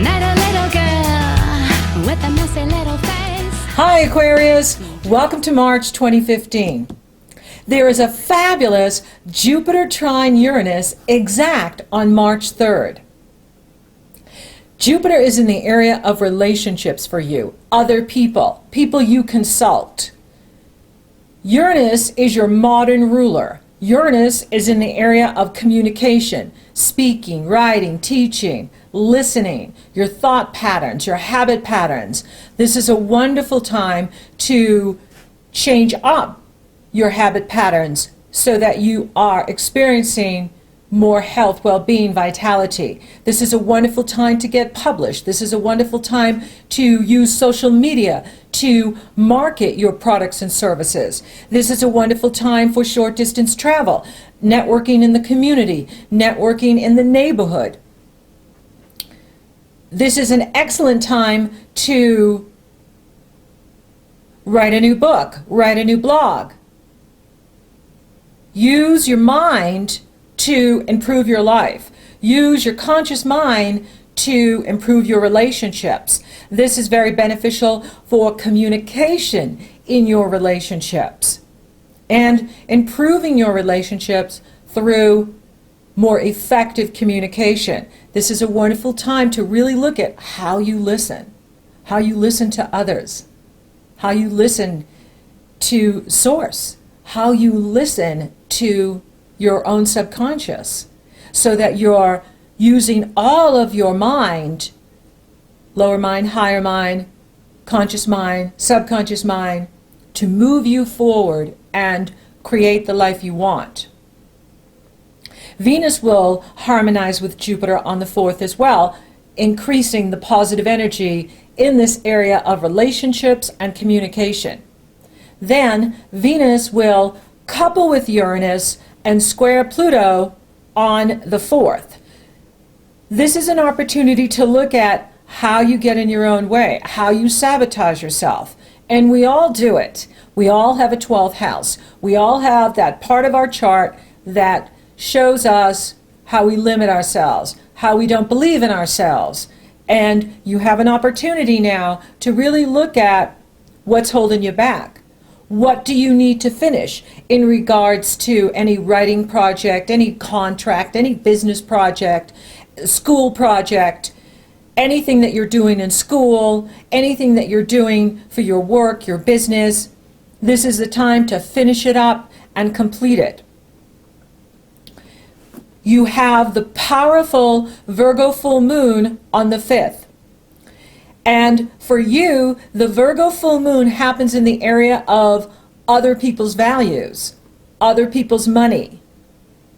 met a little girl with a messy little face. Hi Aquarius, welcome to March 2015. There is a fabulous Jupiter trine Uranus exact on March 3rd. Jupiter is in the area of relationships for you, other people, people you consult. Uranus is your modern ruler. Uranus is in the area of communication, speaking, writing, teaching, listening, your thought patterns, your habit patterns. This is a wonderful time to change up your habit patterns so that you are experiencing more health, well-being, vitality. This is a wonderful time to get published. This is a wonderful time to use social media to market your products and services. This is a wonderful time for short distance travel, networking in the community, networking in the neighborhood. This is an excellent time to write a new book, write a new blog. Use your mind to improve your life. Use your conscious mind to improve your relationships. This is very beneficial for communication in your relationships and improving your relationships through more effective communication. This is a wonderful time to really look at how you listen to others, how you listen to source, how you listen to your own subconscious, so that you're using all of your mind, lower mind, higher mind, conscious mind, subconscious mind, to move you forward and create the life you want. Venus will harmonize with Jupiter on the 4th as well, increasing the positive energy in this area of relationships and communication. Then Venus will couple with Uranus and square Pluto on the 4th. This is an opportunity to look at how you get in your own way, how you sabotage yourself. And we all do it. We all have a 12th house. We all have that part of our chart that shows us how we limit ourselves, how we don't believe in ourselves. And you have an opportunity now to really look at what's holding you back. What do you need to finish in regards to any writing project, any contract, any business project, school project, anything that you're doing in school, anything that you're doing for your work, your business? This is the time to finish it up and complete it. You have the powerful Virgo full moon on the 5th. And for you, the Virgo full moon happens in the area of other people's values, other people's money,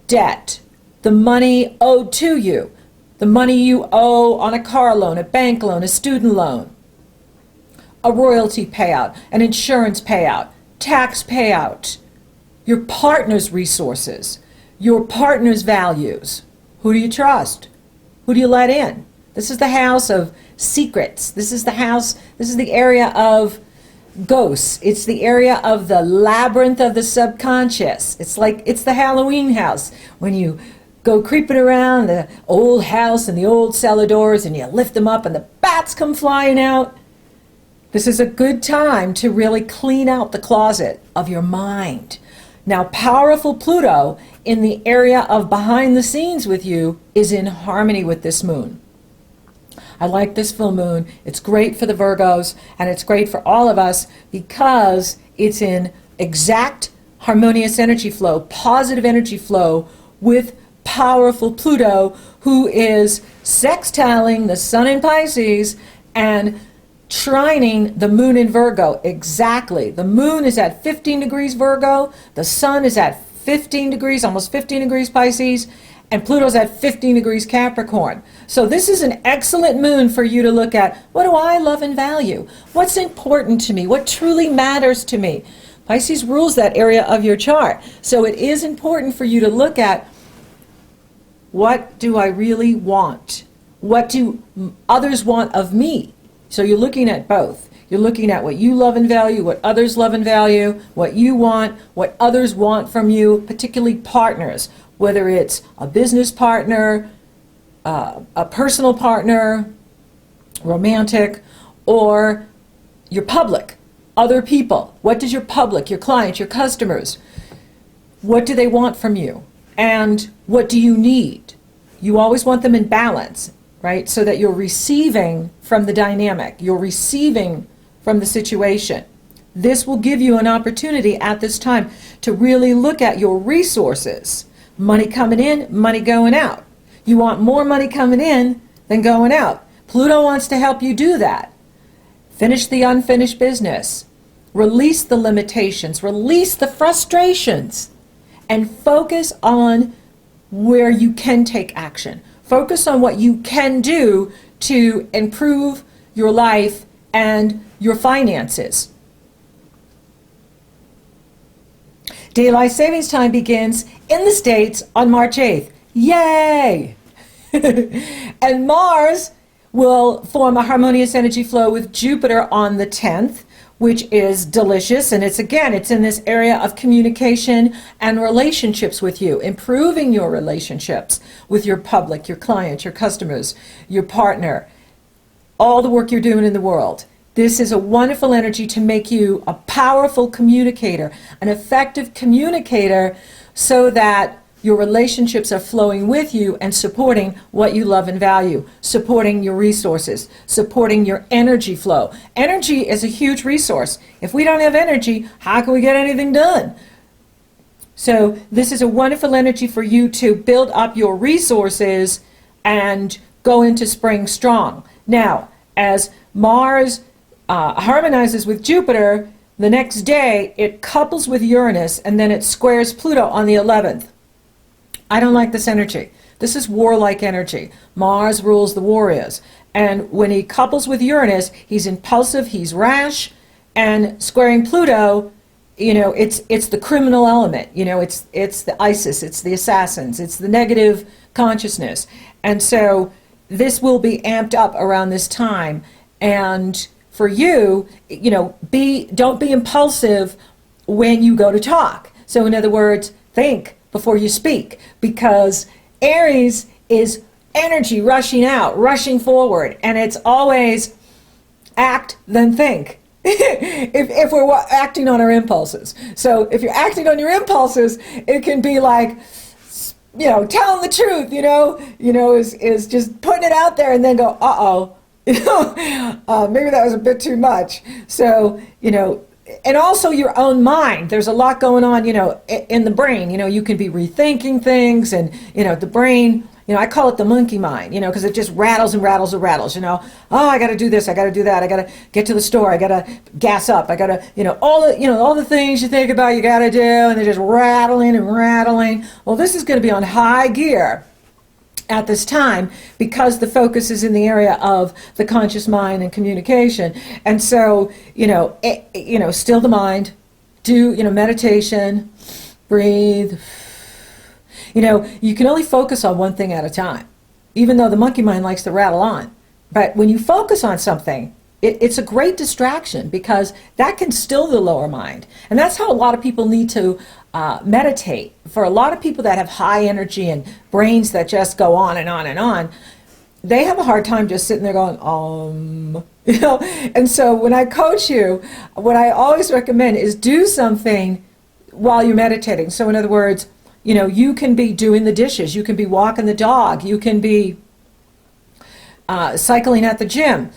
debt, the money owed to you, the money you owe on a car loan, a bank loan, a student loan, a royalty payout, an insurance payout, tax payout, your partner's resources, your partner's values. Who do you trust? Who do you let in? This is the house of secrets. This is the area of ghosts. It's the area of the labyrinth of the subconscious. It's the Halloween house. When you go creeping around the old house and the old cellar doors and you lift them up and the bats come flying out. This is a good time to really clean out the closet of your mind. Now, powerful Pluto in the area of behind the scenes with you is in harmony with this moon. I like this full moon. It's great for the Virgos, and it's great for all of us because it's in exact harmonious energy flow, positive energy flow with powerful Pluto, who is sextiling the sun in Pisces and trining the moon in Virgo. Exactly. The moon is at 15 degrees Virgo, the sun is at 15 degrees, almost 15 degrees Pisces, and Pluto's at 15 degrees Capricorn. So this is an excellent moon for you to look at. What do I love and value? What's important to me? What truly matters to me? Pisces rules that area of your chart. So it is important for you to look at, what do I really want? What do others want of me? So you're looking at both. You're looking at what you love and value, what others love and value, what you want, what others want from you, particularly partners, whether it's a business partner, a personal partner, romantic, or your public, other people. What does your public, your clients, your customers, what do they want from you? And what do you need? You always want them in balance, right? So that you're receiving from the dynamic, you're receiving from the situation. This will give you an opportunity at this time to really look at your resources. Money coming in, money going out. You want more money coming in than going out. Pluto wants to help you do that. Finish the unfinished business. Release the limitations. Release the frustrations. And focus on where you can take action. Focus on what you can do to improve your life and your finances. Daylight savings time begins in the States on March 8th. Yay! And Mars will form a harmonious energy flow with Jupiter on the 10th, which is delicious. And it's in this area of communication and relationships with you, improving your relationships with your public, your clients, your customers, your partner, all the work you're doing in the world. This is a wonderful energy to make you a powerful communicator, an effective communicator, so that your relationships are flowing with you and supporting what you love and value, supporting your resources, supporting your energy flow. Energy is a huge resource. If we don't have energy, how can we get anything done? So this is a wonderful energy for you to build up your resources and go into spring strong. Now, as Mars harmonizes with Jupiter, the next day it couples with Uranus and then it squares Pluto on the 11th. I don't like this energy. This is warlike energy. Mars rules the warriors. And when he couples with Uranus, he's impulsive, he's rash, and squaring Pluto, it's the criminal element. It's the ISIS, it's the assassins, it's the negative consciousness. And so this will be amped up around this time. And for you, don't be impulsive when you go to talk. So in other words, think before you speak, because Aries is energy rushing out, rushing forward, and it's always act then think. if we're acting on our impulses. So if you're acting on your impulses, it can be like, telling the truth, is just putting it out there and then go, uh-oh. Maybe that was a bit too much. So, and also your own mind. There's a lot going on, in the brain. You can be rethinking things, and, the brain, I call it the monkey mind, because it just rattles and rattles and rattles, Oh, I got to do this. I got to do that. I got to get to the store. I got to gas up. I got to, all the things you think about, you got to do, and they're just rattling and rattling. Well, this is going to be on high gear at this time, because the focus is in the area of the conscious mind and communication. And so, still the mind, do, meditation, breathe. You can only focus on one thing at a time, even though the monkey mind likes to rattle on. But when you focus on something, it's a great distraction, because that can still the lower mind. And that's how a lot of people need to meditate. For a lot of people that have high energy and brains that just go on and on and on, they have a hard time just sitting there going, And so when I coach you, what I always recommend is do something while you're meditating. So in other words, you can be doing the dishes, you can be walking the dog, you can be cycling at the gym.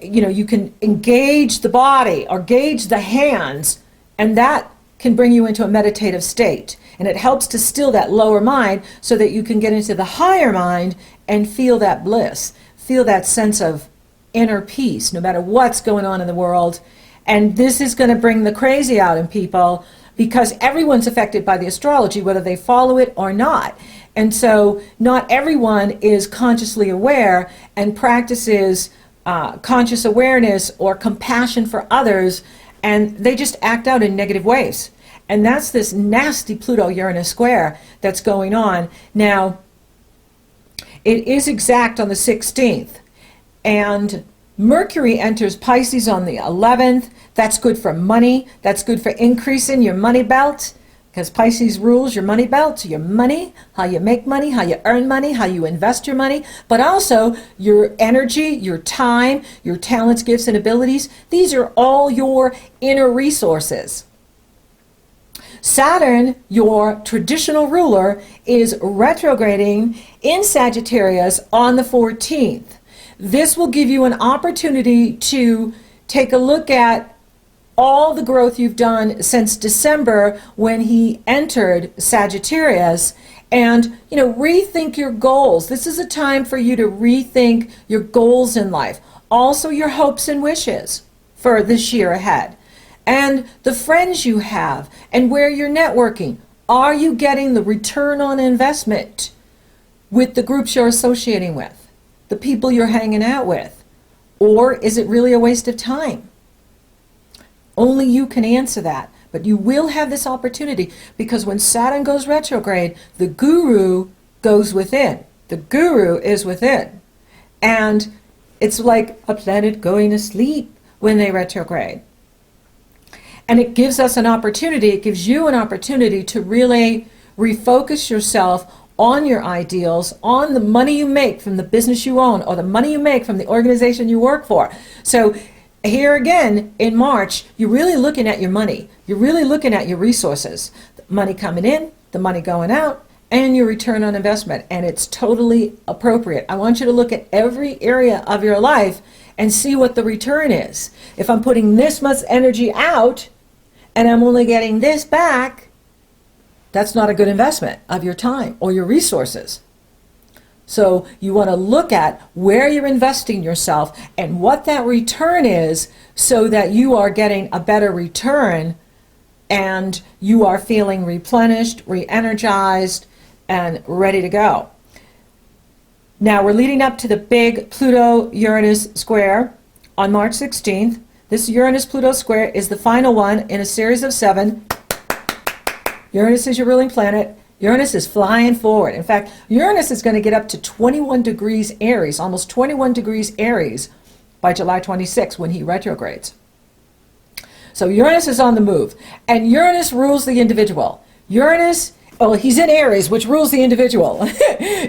You can engage the body or gauge the hands, and that can bring you into a meditative state. And it helps to still that lower mind so that you can get into the higher mind and feel that bliss, feel that sense of inner peace, no matter what's going on in the world. And this is going to bring the crazy out in people, because everyone's affected by the astrology, whether they follow it or not. And so not everyone is consciously aware and practices conscious awareness or compassion for others, and they just act out in negative ways. And that's this nasty Pluto Uranus square that's going on. Now, it is exact on the 16th, and Mercury enters Pisces on the 11th. That's good for money. That's good for increasing your money belt. because Pisces rules your money belt, so your money, how you make money, how you earn money, how you invest your money, but also your energy, your time, your talents, gifts, and abilities. These are all your inner resources. Saturn, your traditional ruler, is retrograding in Sagittarius on the 14th. This will give you an opportunity to take a look at all the growth you've done since December when he entered Sagittarius, and rethink your goals. This is a time for you to rethink your goals in life, also your hopes and wishes for this year ahead, and the friends you have and where you're networking. Are you getting the return on investment with the groups you're associating with, the people you're hanging out with, or is it really a waste of time? Only you can answer that, but you will have this opportunity, because when Saturn goes retrograde, the guru goes within. The guru is within. And it's like a planet going to sleep when they retrograde. And it gives us an opportunity, it gives you an opportunity to really refocus yourself on your ideals, on the money you make from the business you own, or the money you make from the organization you work for. So here again, in March, you're really looking at your money. You're really looking at your resources. The money coming in, the money going out, and your return on investment. And it's totally appropriate. I want you to look at every area of your life and see what the return is. If I'm putting this much energy out and I'm only getting this back, that's not a good investment of your time or your resources. So you want to look at where you're investing yourself and what that return is, so that you are getting a better return and you are feeling replenished, re-energized, and ready to go. Now we're leading up to the big Pluto-Uranus square on March 16th. This Uranus-Pluto square is the final one in a series of 7. Uranus is your ruling planet. Uranus is flying forward. In fact, Uranus is going to get up to 21 degrees Aries, almost 21 degrees Aries by July 26 when he retrogrades. So Uranus is on the move. And Uranus rules the individual. Uranus, he's in Aries, which rules the individual.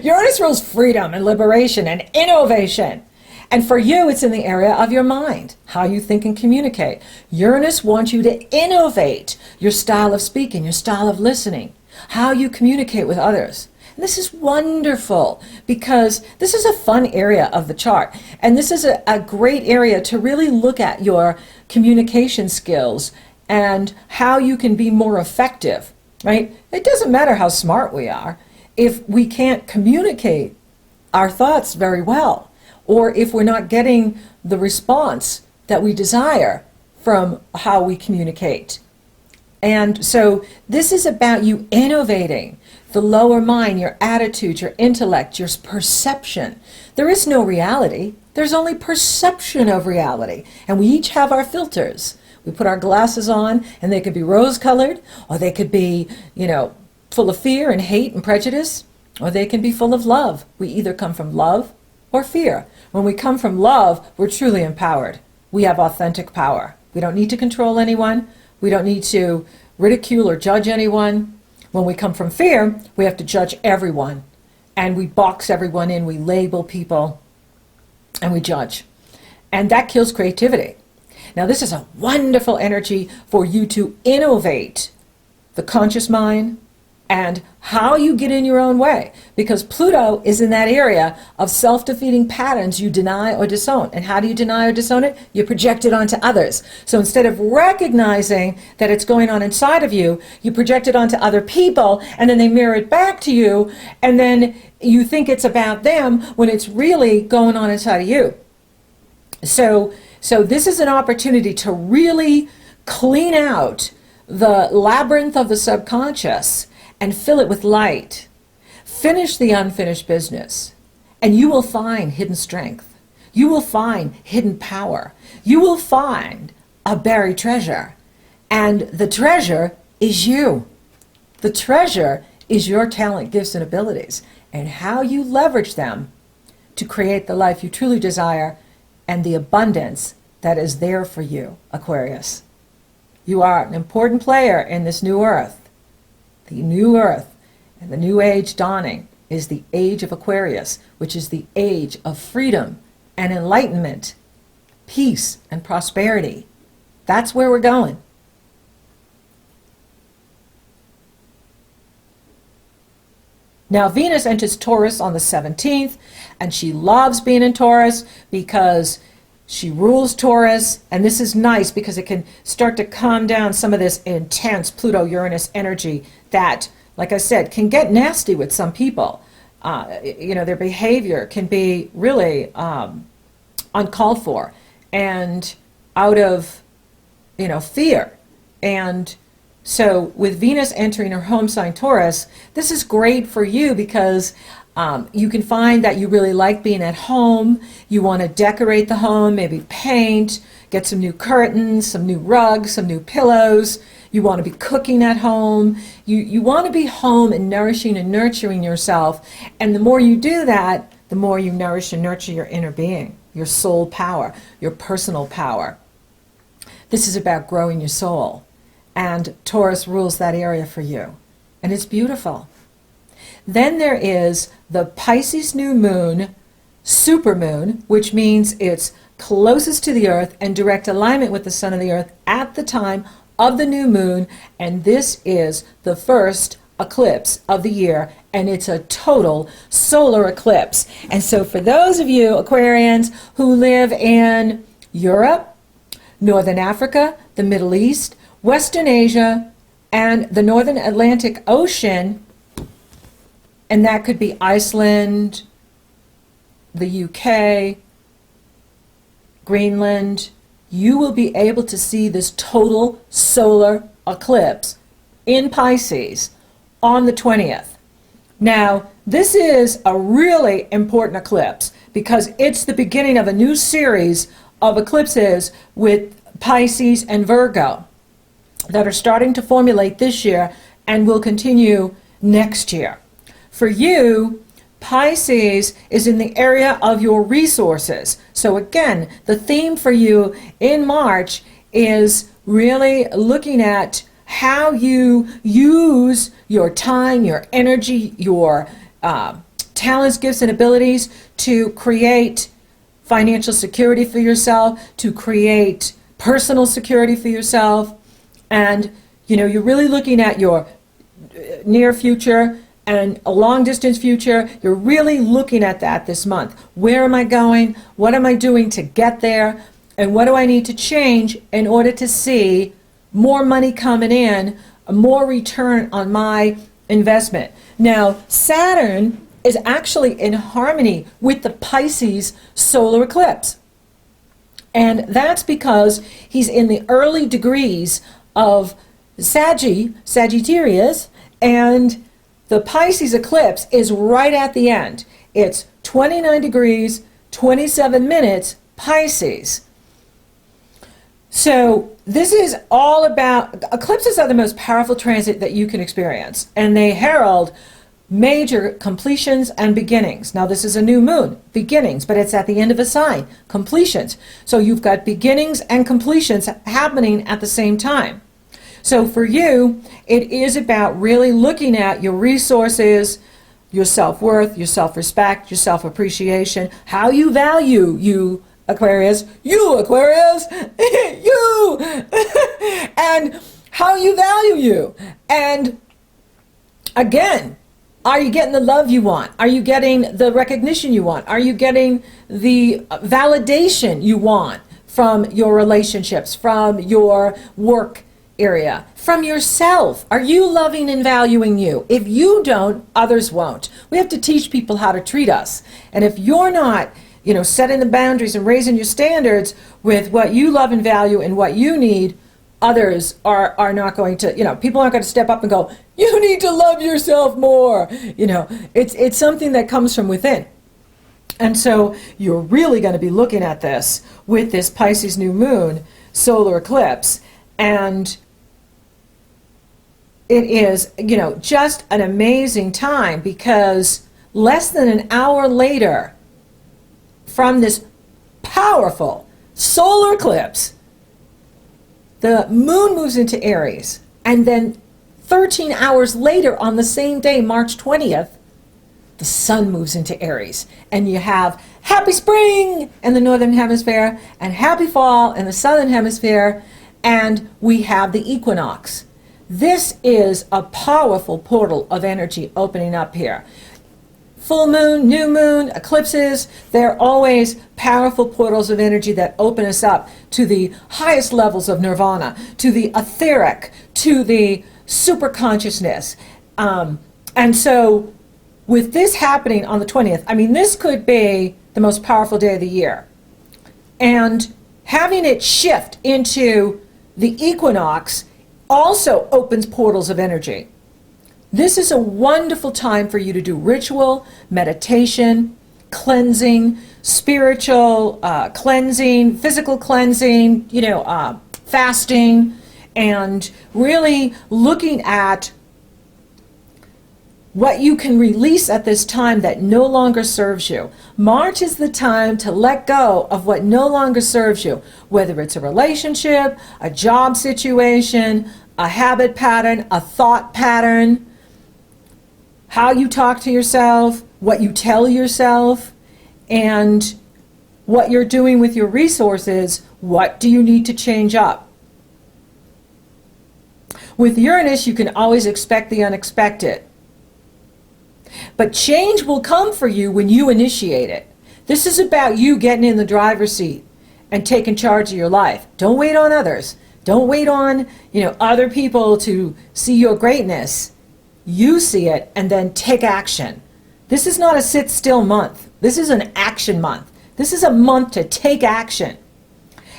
Uranus rules freedom and liberation and innovation. And for you, it's in the area of your mind, how you think and communicate. Uranus wants you to innovate your style of speaking, your style of listening, how you communicate with others. And this is wonderful, because this is a fun area of the chart. And this is a great area to really look at your communication skills and how you can be more effective, right? It doesn't matter how smart we are if we can't communicate our thoughts very well, or if we're not getting the response that we desire from how we communicate. And so this is about you innovating the lower mind, your attitude, your intellect, your perception. There is no reality. There's only perception of reality. And we each have our filters. We put our glasses on, and they could be rose-colored, or they could be, full of fear and hate and prejudice, or they can be full of love. We either come from love or fear. When we come from love, we're truly empowered. We have authentic power. We don't need to control anyone. We don't need to ridicule or judge anyone. When we come from fear, we have to judge everyone. And we box everyone in. We label people. And we judge. And that kills creativity. Now, this is a wonderful energy for you to innovate the conscious mind and how you get in your own way. Because Pluto is in that area of self-defeating patterns you deny or disown. And how do you deny or disown it? You project it onto others. So instead of recognizing that it's going on inside of you, you project it onto other people, and then they mirror it back to you, and then you think it's about them when it's really going on inside of you. So this is an opportunity to really clean out the labyrinth of the subconscious and fill it with light. Finish the unfinished business, and you will find hidden strength. You will find hidden power. You will find a buried treasure. And the treasure is you. The treasure is your talent, gifts, and abilities, and how you leverage them to create the life you truly desire and the abundance that is there for you, Aquarius. You are an important player in this new earth. the new earth and the new age dawning is the age of Aquarius, which is the age of freedom and enlightenment, peace and prosperity. That's where we're going. Now, Venus enters Taurus on the 17th, and she loves being in Taurus because she rules Taurus, and this is nice because it can start to calm down some of this intense Pluto Uranus energy that, like I said, can get nasty with some people. Their behavior can be really uncalled for and out of, fear. And so with Venus entering her home sign Taurus, this is great for you because you can find that you really like being at home. You want to decorate the home, maybe paint, get some new curtains, some new rugs, some new pillows. You want to be cooking at home. You want to be home and nourishing and nurturing yourself. And the more you do that, the more you nourish and nurture your inner being, your soul power, your personal power. This is about growing your soul. And Taurus rules that area for you. And it's beautiful. Then there is the Pisces new moon, supermoon, which means it's closest to the earth and direct alignment with the sun and the earth at the time of the new moon. And this is the first eclipse of the year, and it's a total solar eclipse. And so for those of you Aquarians who live in Europe, Northern Africa, the Middle East, Western Asia, and the Northern Atlantic Ocean, and that could be Iceland, the UK, Greenland, you will be able to see this total solar eclipse in Pisces on the 20th. Now, this is a really important eclipse because it's the beginning of a new series of eclipses with Pisces and Virgo that are starting to formulate this year and will continue next year. For you, Pisces is in the area of your resources. So again, the theme for you in March is really looking at how you use your time, your energy, your talents, gifts, and abilities to create financial security for yourself, to create personal security for yourself. And, you're really looking at your near future and a long distance future. You're really looking at that this month. Where am I going? What am I doing to get there? And what do I need to change in order to see more money coming in, more return on my investment? Now, Saturn is actually in harmony with the Pisces solar eclipse. And that's because he's in the early degrees of Sagittarius, and the Pisces eclipse is right at the end. It's 29 degrees, 27 minutes, Pisces. So this is all about, eclipses are the most powerful transit that you can experience, and they herald major completions and beginnings. Now this is a new moon, beginnings, but it's at the end of a sign, completions. So you've got beginnings and completions happening at the same time. So for you, it is about really looking at your resources, your self-worth, your self-respect, your self-appreciation, how you value you, Aquarius, you, and how you value you. And again, are you getting the love you want? Are you getting the recognition you want? Are you getting the validation you want from your relationships, from your work area, from yourself? Are you loving and valuing you? If you don't, others won't. We have to teach people how to treat us. And if you're not, setting the boundaries and raising your standards with what you love and value and what you need, others are not going to, people aren't going to step up and go, you need to love yourself more. It's something that comes from within. And so you're really going to be looking at this with this Pisces new moon solar eclipse. And it is, just an amazing time because less than an hour later from this powerful solar eclipse, the moon moves into Aries, and then 13 hours later on the same day, March 20th, the sun moves into Aries, and you have happy spring in the northern hemisphere and happy fall in the southern hemisphere, and we have the equinox. This is a powerful portal of energy opening up here. Full moon, new moon, eclipses, they're always powerful portals of energy that open us up to the highest levels of nirvana, to the etheric, to the super consciousness. And so with this happening on the 20th, I mean, this could be the most powerful day of the year. And having it shift into the equinox also opens portals of energy. This is a wonderful time for you to do ritual, meditation, cleansing, spiritual cleansing, physical cleansing, fasting, and really looking at what you can release at this time that no longer serves you. March is the time to let go of what no longer serves you, whether it's a relationship, a job situation, a habit pattern, a thought pattern, how you talk to yourself, what you tell yourself, and what you're doing with your resources. What do you need to change up? With Uranus, you can always expect the unexpected. But change will come for you when you initiate it. This is about you getting in the driver's seat and taking charge of your life. Don't wait on others. Don't wait on, other people to see your greatness. You see it and then take action. This is not a sit still month. This is an action month. This is a month to take action,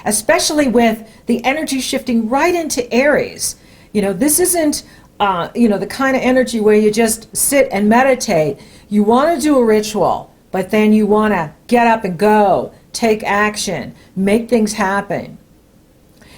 especially with the energy shifting right into Aries. This isn't the kind of energy where you just sit and meditate. You want to do a ritual, but then you want to get up and go, take action, make things happen.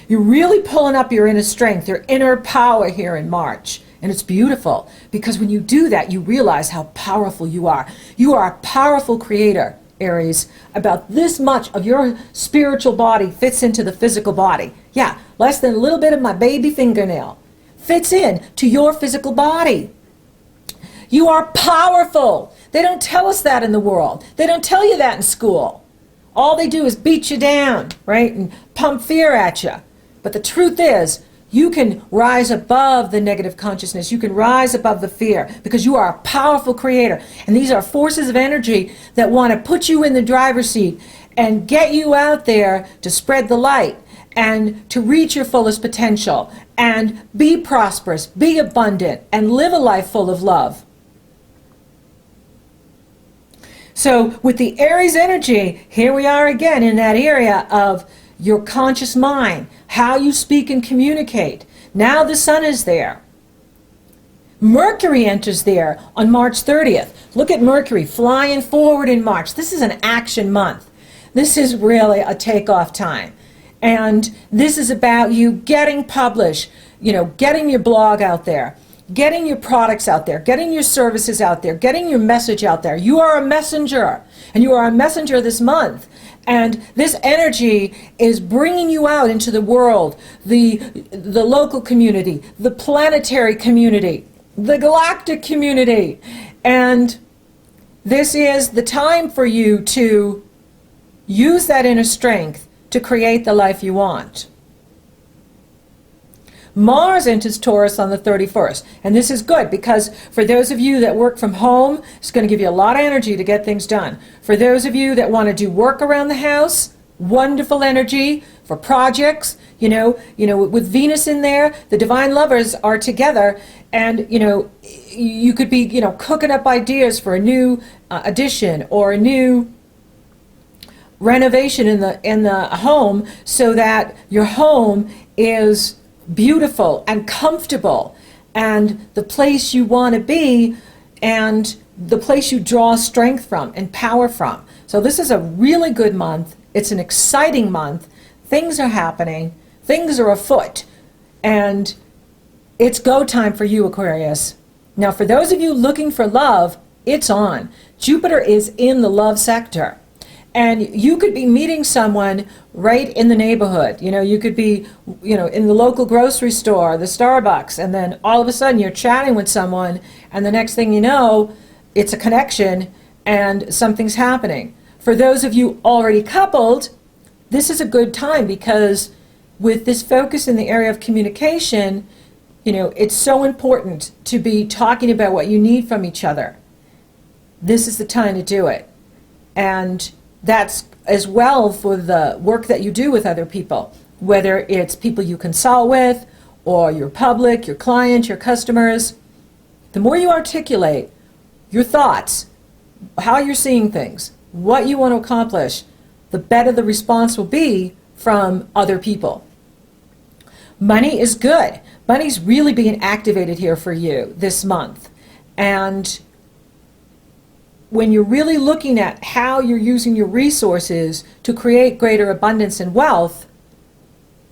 You're really pulling up your inner strength, your inner power here in March. And it's beautiful, because when you do that, you realize how powerful you are. You are a powerful creator, Aries. About this much of your spiritual body fits into the physical body. Yeah, less than a little bit of my baby fingernail fits in to your physical body. You are powerful. They don't tell us that in the world. They don't tell you that in school. All they do is beat you down, right, and pump fear at you. But the truth is, you can rise above the negative consciousness. You can rise above the fear, because you are a powerful creator. And these are forces of energy that want to put you in the driver's seat and get you out there to spread the light and to reach your fullest potential and be prosperous, be abundant, and live a life full of love. So with the Aries energy, here we are again in that area of your conscious mind, how you speak and communicate. Now the sun is there. Mercury enters there on March 30th. Look at Mercury flying forward in March. This is an action month. This is really a takeoff time. And this is about you getting published, getting your blog out there, getting your products out there, getting your services out there, getting your message out there. You are a messenger, and you are a messenger this month. And this energy is bringing you out into the world, the local community, the planetary community, the galactic community. And this is the time for you to use that inner strength to create the life you want. Mars enters Taurus on the 31st. And this is good, because for those of you that work from home, it's going to give you a lot of energy to get things done. For those of you that want to do work around the house, wonderful energy for projects. With Venus in there, the divine lovers are together, and you could be cooking up ideas for a new addition or a new renovation in the home, so that your home is beautiful and comfortable and the place you want to be and the place you draw strength from and power from. So this is a really good month. It's an exciting month. Things are happening. Things are afoot. And it's go time for you, Aquarius. Now, for those of you looking for love, it's on. Jupiter is in the love sector. And you could be meeting someone right in the neighborhood. You could be, in the local grocery store, the Starbucks, and then all of a sudden you're chatting with someone, and the next thing you know, it's a connection and something's happening. For those of you already coupled, this is a good time because with this focus in the area of communication, it's so important to be talking about what you need from each other. This is the time to do it. And that's as well for the work that you do with other people, whether it's people you consult with or your public, your clients, your customers. The more you articulate your thoughts, how you're seeing things, what you want to accomplish, the better the response will be from other people. Money is good. Money's really being activated here for you this month. And when you're really looking at how you're using your resources to create greater abundance and wealth,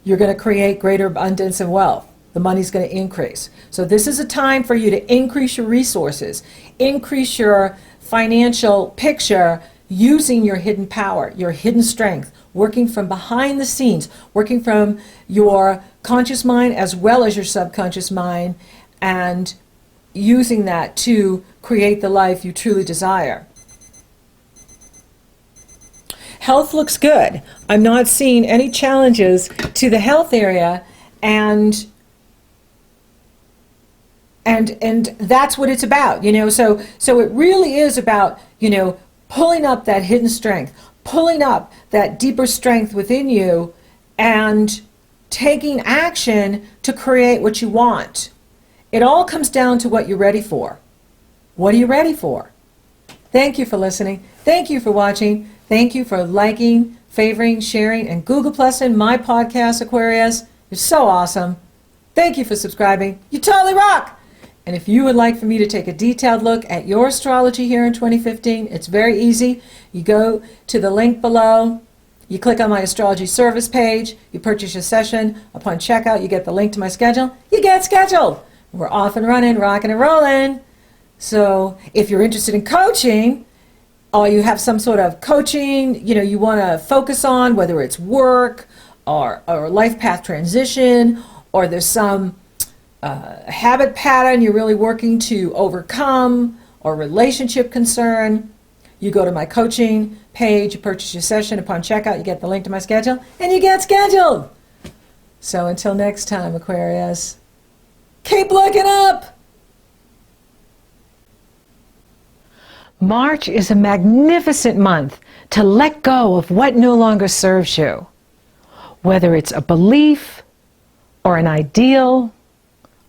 you're going to create greater abundance and wealth. The money's going to increase. So this is a time for you to increase your resources, increase your financial picture using your hidden power, your hidden strength, working from behind the scenes, working from your conscious mind as well as your subconscious mind, and using that to create the life you truly desire. Health looks good. I'm not seeing any challenges to the health area, and that's what it's about, so it really is about, pulling up that hidden strength, pulling up that deeper strength within you, and taking action to create what you want. It all comes down to what you're ready for. What are you ready for? Thank you for listening. Thank you for watching. Thank you for liking, favoring, sharing, and Google Plusing my podcast, Aquarius. You're so awesome. Thank you for subscribing. You totally rock. And if you would like for me to take a detailed look at your astrology here in 2015, it's very easy. You go to the link below. You click on my astrology service page. You purchase a session. Upon checkout, you get the link to my schedule. You get scheduled. We're off and running, rocking and rolling. So if you're interested in coaching, or you have some sort of coaching, you want to focus on, whether it's work or life path transition, or there's some habit pattern you're really working to overcome, or relationship concern, you go to my coaching page, you purchase your session. Upon checkout, you get the link to my schedule, and you get scheduled. So until next time, Aquarius, keep looking up. March is a magnificent month to let go of what no longer serves you, whether it's a belief or an ideal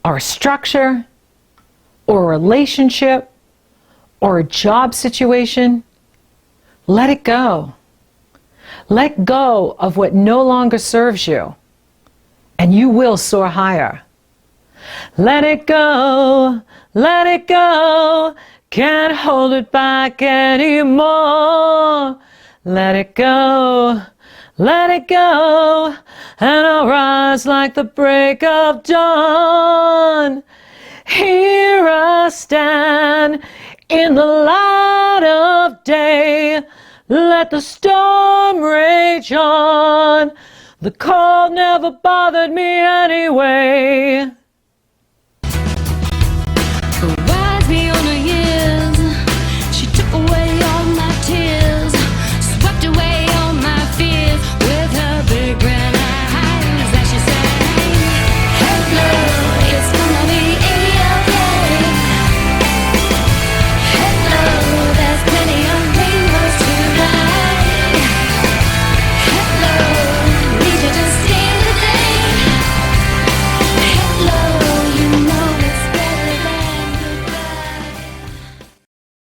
or a structure or a relationship or a job situation. Let it go. Let go of what no longer serves you, and you will soar higher. Let it go, can't hold it back anymore. Let it go, and I'll rise like the break of dawn. Here I stand in the light of day. Let the storm rage on. The cold never bothered me anyway.